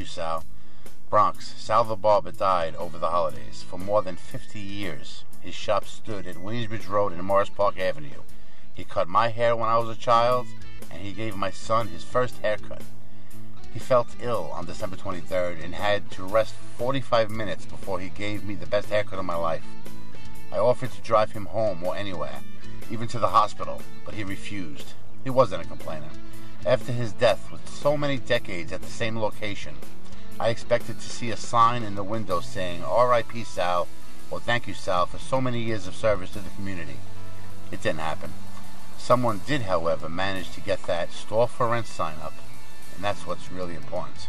Sal. Bronx, Sal the barber died over the holidays. For more than 50 years, his shop stood at Williamsbridge Road and Morris Park Avenue. He cut my hair when I was a child, and he gave my son his first haircut. He felt ill on December 23rd and had to rest 45 minutes before he gave me the best haircut of my life. I offered to drive him home or anywhere, even to the hospital, but he refused. He wasn't a complainer. After his death, with so many decades at the same location, I expected to see a sign in the window saying, R.I.P. Sal, or thank you, Sal, for so many years of service to the community. It didn't happen. Someone did, however, manage to get that store for rent sign up, and that's what's really important.